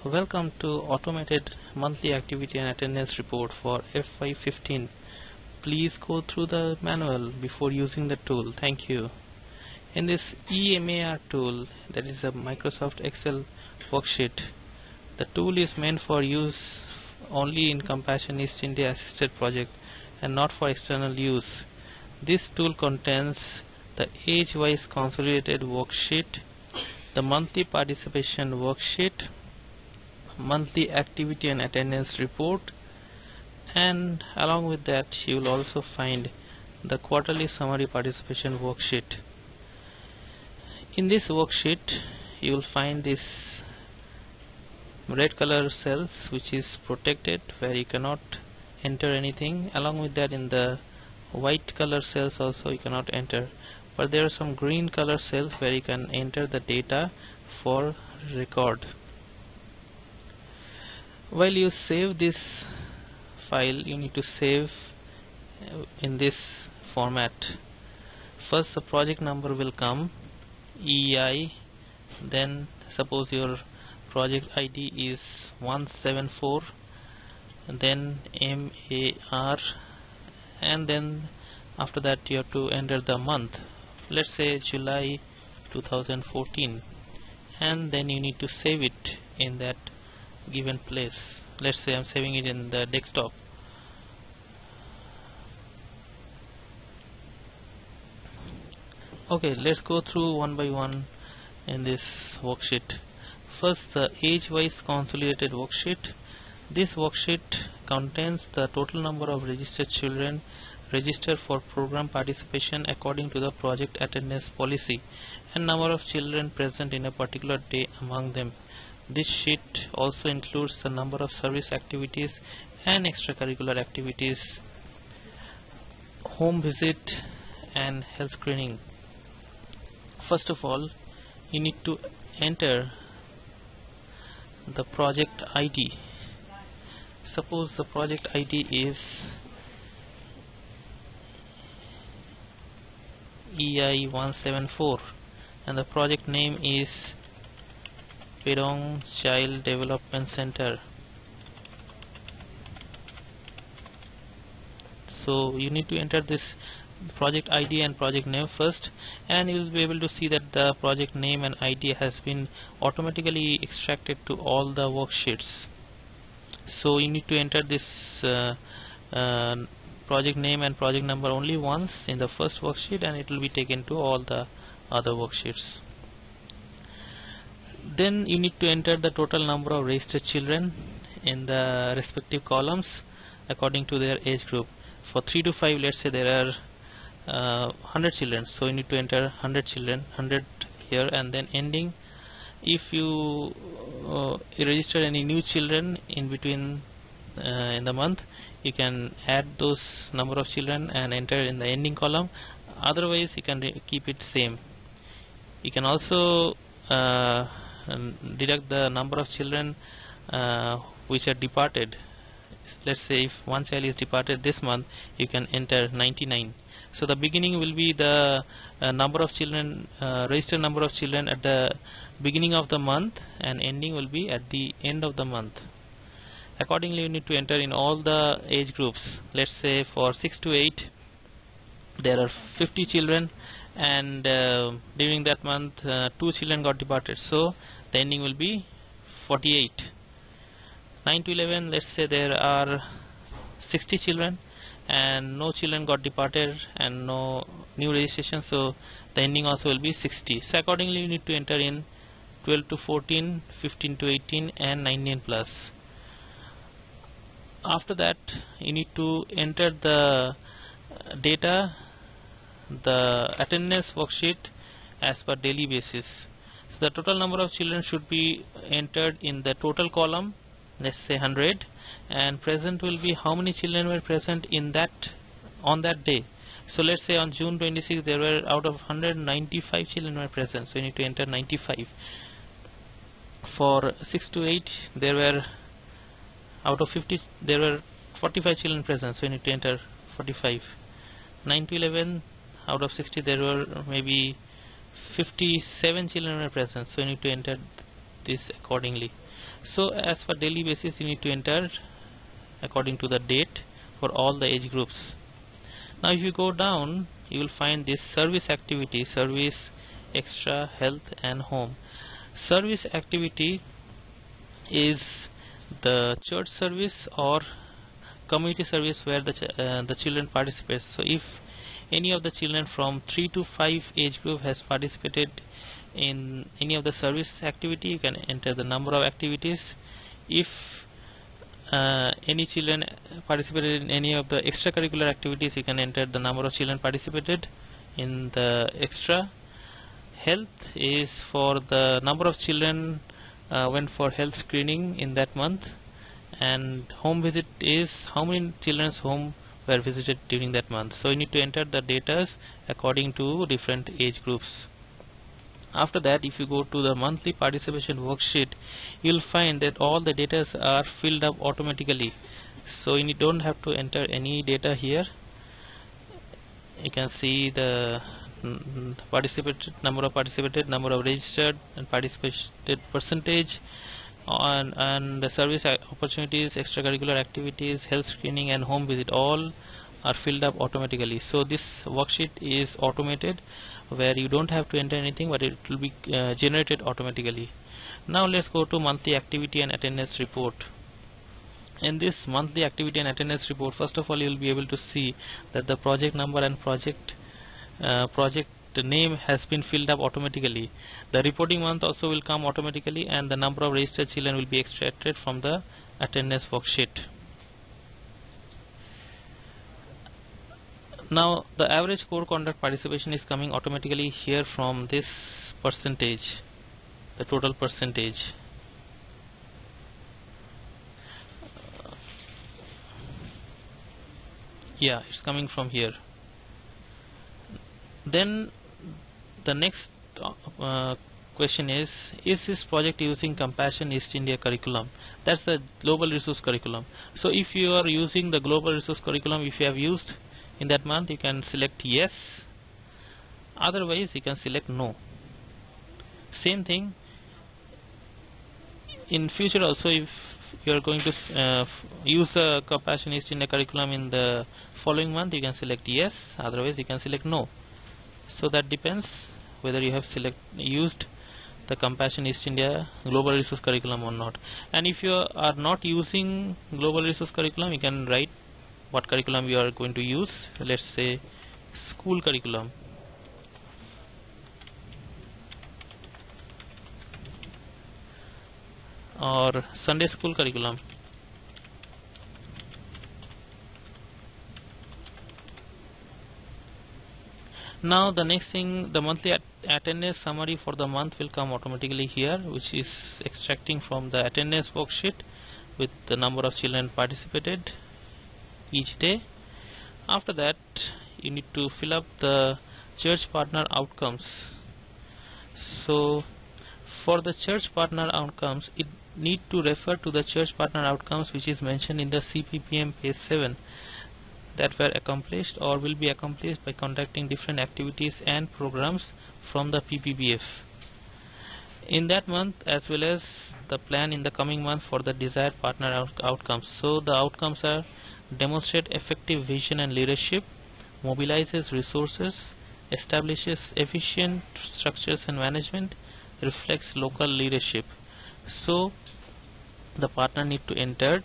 Welcome to Automated Monthly Activity and Attendance Report for FY15. Please go through the manual before using the tool. Thank you. In this EMAR tool, that is a Microsoft Excel worksheet, the tool is meant for use only in Compassion East India assisted project and not for external use. This tool contains the age-wise consolidated worksheet, the monthly participation worksheet, monthly activity and attendance report, and along with that you will also find the quarterly summary participation worksheet. In this worksheet you will find this red color cells which is protected, where you cannot enter anything. Along with that, in the white color cells also you cannot enter, but there are some green color cells where you can enter the data for record. While you save this file, you need to save in this format. First the project number will come, EI, then suppose your project ID is 174, then MAR, and then after that you have to enter the month, let's say July 2014, and then you need to save it in that given place. Let's say I'm saving it in the desktop. Okay, let's go through one by one in this worksheet. First, the age-wise consolidated worksheet. This worksheet contains the total number of registered children registered for program participation according to the project attendance policy and number of children present in a particular day among them. This sheet also includes the number of service activities and extracurricular activities, home visit and health screening. First of all, you need to enter the project ID. Suppose the project ID is EI174 and the project name is Pedong Child Development Center. So you need to enter this project ID and project name first, and you will be able to see that the project name and ID has been automatically extracted to all the worksheets. So you need to enter this project name and project number only once in the first worksheet, and it will be taken to all the other worksheets. Then you need to enter the total number of registered children in the respective columns according to their age group. For 3 to 5, let's say there are 100 children, so you need to enter 100 children, 100 here, and then ending. If you register any new children in between in the month, you can add those number of children and enter in the ending column. Otherwise you can keep it same. You can also deduct the number of children which are departed. Let's say if one child is departed this month, you can enter 99. So the beginning will be the number of children, registered number of children at the beginning of the month, and ending will be at the end of the month. Accordingly, you need to enter in all the age groups. Let's say for 6 to 8 there are 50 children, and during that month 2 children got departed, so the ending will be 48. 9 to 11, let's say there are 60 children and no children got departed and no new registration, so the ending also will be 60. So accordingly you need to enter in 12 to 14, 15 to 18 and 19 plus. After that you need to enter the data, the attendance worksheet as per daily basis. So the total number of children should be entered in the total column, let's say 100, and present will be how many children were present in that on that day. So let's say on June 26 there were out of 195 children were present, so you need to enter 95. For 6 to 8 there were out of 50 there were 45 children present, so you need to enter 45. 9 to 11 out of 60 there were maybe 57 children were present, so you need to enter this accordingly. So as for daily basis, you need to enter according to the date for all the age groups. Now if you go down, you will find this service activity: service, extra, health and home. Service activity is the church service or community service where the children participate. So if any of the children from 3 to 5 age group has participated in any of the service activity, you can enter the number of activities. If any children participated in any of the extracurricular activities, you can enter the number of children participated in the extra. Health is for the number of children went for health screening in that month, and home visit is how many children's home were visited during that month. So you need to enter the data according to different age groups. After that, if you go to the monthly participation worksheet, you will find that all the data are filled up automatically, so you don't have to enter any data here. You can see the number of participated, number of registered and participated percentage, and the service opportunities, extracurricular activities, health screening and home visit, all are filled up automatically. So this worksheet is automated, where you don't have to enter anything, but it will be generated automatically. Now let's go to monthly activity and attendance report. In this monthly activity and attendance report, first of all you will be able to see that the project number and project name has been filled up automatically. The reporting month also will come automatically, and the number of registered children will be extracted from the attendance worksheet. Now the average core conduct participation is coming automatically here from this percentage, the total percentage. Yeah, it's coming from here. Then the next question is this project using Compassion East India curriculum? That's the global resource curriculum. So if you are using the global resource curriculum, if you have used in that month, you can select yes, otherwise you can select no. Same thing in future also, if you are going to use the Compassion East India curriculum in the following month, you can select yes, otherwise you can select no. So that depends whether you have used the Compassion East India Global Resource Curriculum or not. And if you are not using Global Resource Curriculum, you can write what curriculum you are going to use. Let's say school curriculum. Or Sunday school curriculum. Now the next thing, the monthly attendance summary for the month will come automatically here, which is extracting from the attendance worksheet with the number of children participated each day. After that, you need to fill up the church partner outcomes. So for the church partner outcomes, it need to refer to the church partner outcomes which is mentioned in the CPPM page 7, that were accomplished or will be accomplished by conducting different activities and programs from the PPBF in that month, as well as the plan in the coming month for the desired partner outcomes. So the outcomes are: demonstrate effective vision and leadership, mobilizes resources, establishes efficient structures and management, reflects local leadership. So the partner need to enter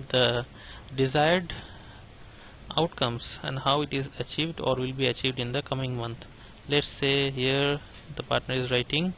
the desired outcomes and how it is achieved or will be achieved in the coming month. Let's say here the partner is writing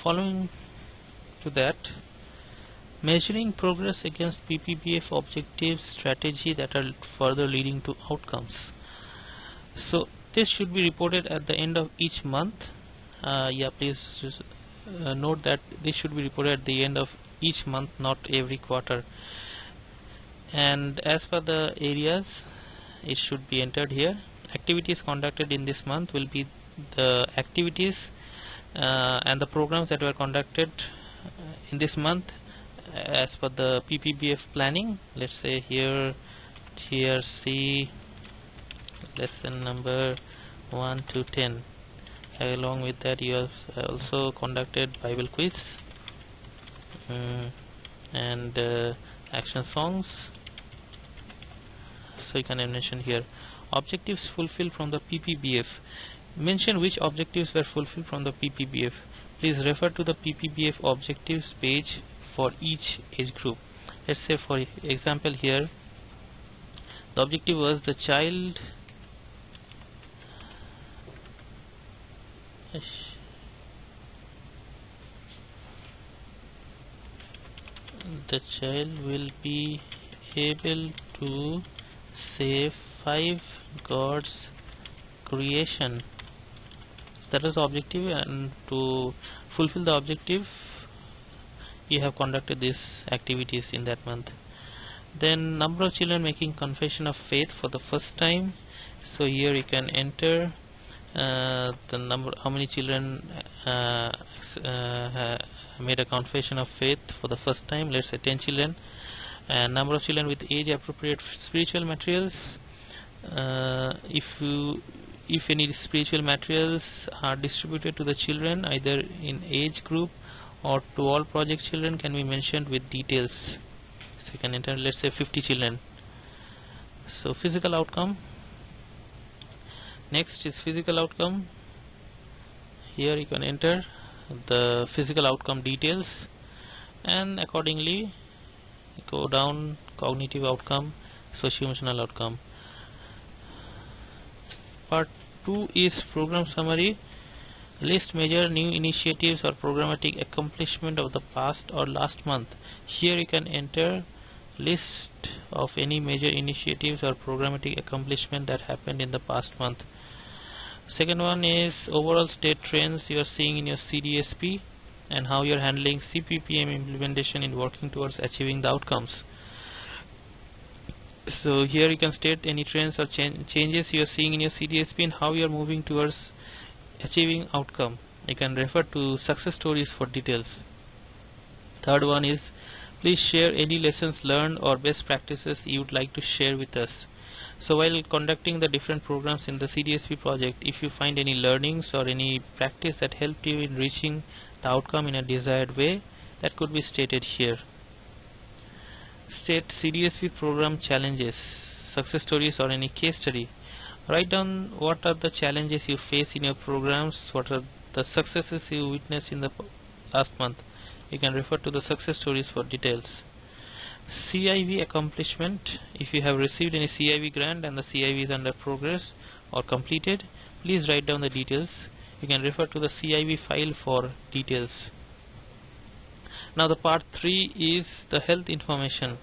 following to that, measuring progress against PPBF objectives, strategy that are further leading to outcomes. So this should be reported at the end of each month. Please note that this should be reported at the end of each month, not every quarter. And as per the areas, it should be entered here. Activities conducted in this month will be the activities and the programs that were conducted in this month as per the PPBF planning. Let's say here TRC lesson number 1 to 10. Along with that, you have also conducted Bible quiz and action songs. So you can mention here objectives fulfilled from the PPBF. Mention which objectives were fulfilled from the PPBF. Please refer to the PPBF objectives page for each age group. Let's say, for example, here the objective was the child will be able to save 5 God's creation. So that is the objective, and to fulfill the objective you have conducted these activities in that month. Then number of children making confession of faith for the first time. So here you can enter the number, how many children made a confession of faith for the first time. Let's say 10 children. And number of children with age appropriate spiritual materials. If any spiritual materials are distributed to the children either in age group or to all project children, can be mentioned with details. So you can enter, let's say 50 children. So physical outcome. Next is physical outcome. Here you can enter the physical outcome details, and accordingly go down: cognitive outcome, socio-emotional outcome. Part 2 is program summary. List major new initiatives or programmatic accomplishment of the past or last month. Here you can enter list of any major initiatives or programmatic accomplishment that happened in the past month. Second one is overall state trends you are seeing in your CDSP and how you are handling CPPM implementation in working towards achieving the outcomes. So here you can state any trends or changes you are seeing in your CDSP and how you are moving towards achieving outcome. You can refer to success stories for details. Third one is, please share any lessons learned or best practices you would like to share with us. So while conducting the different programs in the CDSP project, if you find any learnings or any practice that helped you in reaching the outcome in a desired way, that could be stated here. State CDSP program challenges, success stories or any case study. Write down what are the challenges you face in your programs, what are the successes you witnessed in the last month. You can refer to the success stories for details. CIV accomplishment. If you have received any CIV grant and the CIV is under progress or completed, please write down the details. You can refer to the CIV file for details. Now the part 3 is the health information.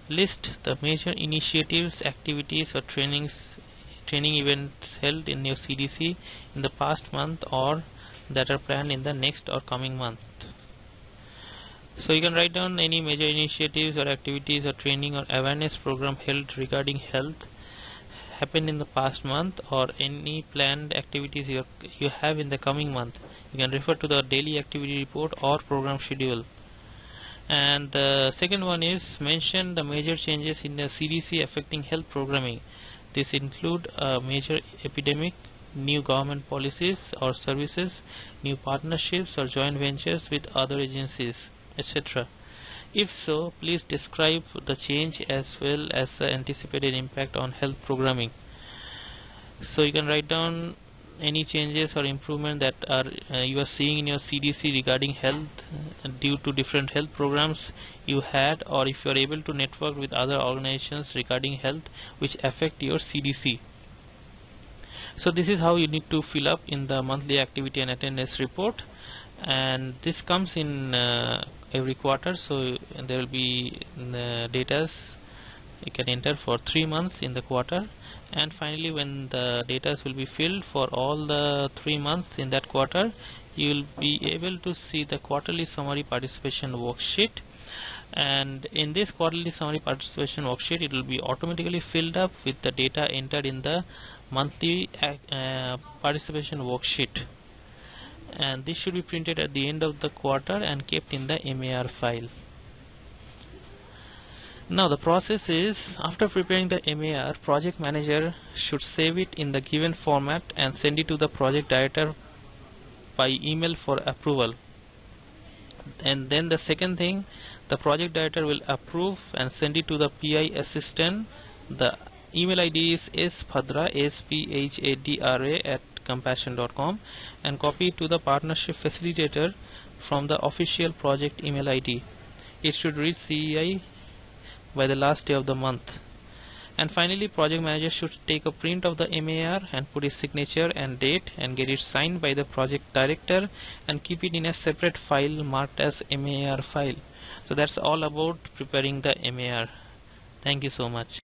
List the major initiatives, activities or training events held in your CDC in the past month or that are planned in the next or coming month. So you can write down any major initiatives or activities or training or awareness program held regarding health happened in the past month or any planned activities you have in the coming month. You can refer to the daily activity report or program schedule. And the second one is, mention the major changes in the CDC affecting health programming. This include a major epidemic, new government policies or services, new partnerships or joint ventures with other agencies, etc. If so, please describe the change as well as the anticipated impact on health programming. So you can write down any changes or improvement that you are seeing in your CDC regarding health due to different health programs you had, or if you are able to network with other organizations regarding health which affect your CDC. So this is how you need to fill up in the monthly activity and attendance report, and this comes in every quarter. So there will be the data you can enter for 3 months in the quarter, and finally when the data will be filled for all the 3 months in that quarter, you will be able to see the quarterly summary participation worksheet. And in this quarterly summary participation worksheet, it will be automatically filled up with the data entered in the monthly participation worksheet. and this should be printed at the end of the quarter and kept in the MAR file. Now the process is, after preparing the MAR, project manager should save it in the given format and send it to the project director by email for approval. And then the second thing, the project director will approve and send it to the PI assistant. The email ID is sphadra, sphadra@compassion.com, and copy it to the partnership facilitator from the official project email ID. It should reach CEI by the last day of the month. And finally, project manager should take a print of the MAR and put his signature and date and get it signed by the project director and keep it in a separate file marked as MAR file. So that's all about preparing the MAR. Thank you so much.